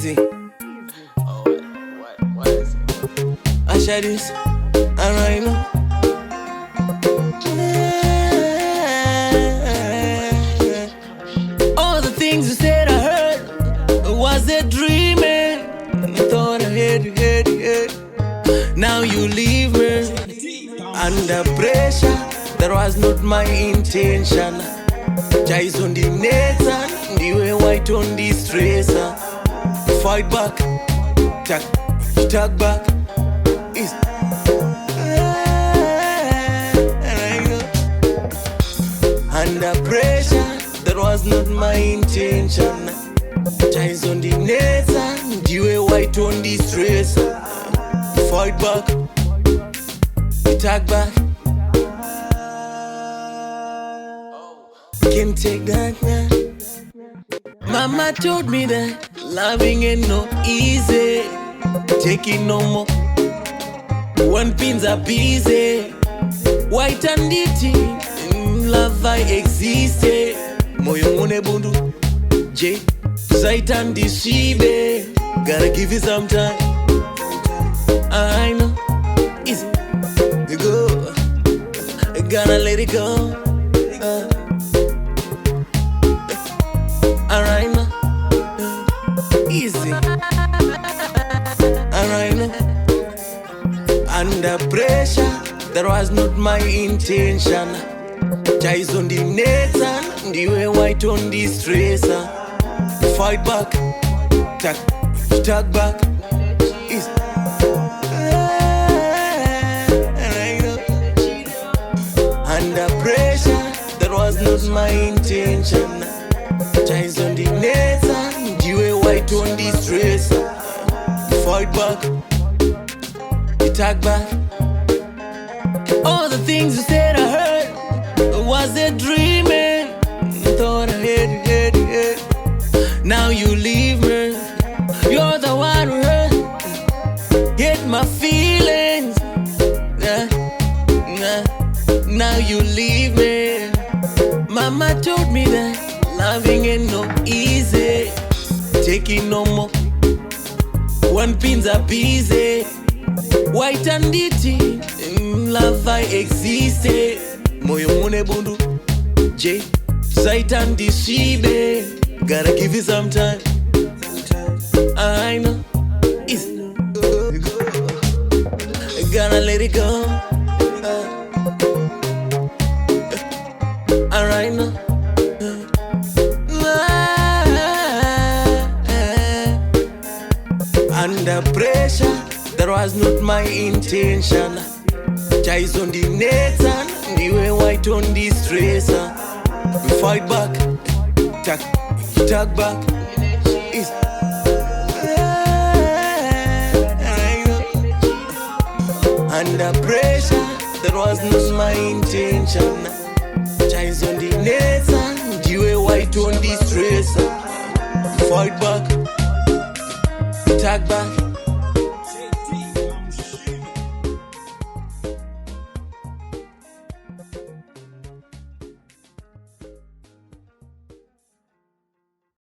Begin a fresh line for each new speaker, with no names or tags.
Easy.
Oh, what is it?
I share this, and I know. All the things you said I heard was a dreaming. Thought I had. Now you leave me under pressure. That was not my intention. Jais on the neta, ndiwe white on the stressor. Fight back, tag back. Is under pressure, that was not my intention. Jais on the neta, ndiwe white on the stressor. Fight back, tag back. Can't take that now. Mama told me that loving ain't no easy. Taking no more. One pins are busy. White and dirty. Love I existed. Moyo mune bundu. J. Sight and dishibe. Gotta give it some time. I know. Easy. Go. Gotta let it go. Alright now, easy. Alright now, under pressure, that was not my intention. Jais on the net, ndiwe white on the stressor. Fight back, tag back. Easy. Alright now, under pressure, that was not my intention. Jais on the net, ndiwe white on the stressor. Fight back, tag back. All the things you said I heard was a dreaming. Thought I had. Now you leave me. You're the one who hurt my feelings. Now you leave me. Mama told me that loving ain't no easy. Taking no more. One pins are busy. White and dirty. Love I existed. Moyo mune bundu. J. Sight and dishibe. Gotta give it some time. I know. Easy. Gotta let it go. Alright now. Under pressure, that was not my intention. Jais on the net, ndiwe white on the stressor. Fight back, tag back. Is under pressure, that was not my intention. Jais on the net, ndiwe white on the stressor. Fight back, tag back.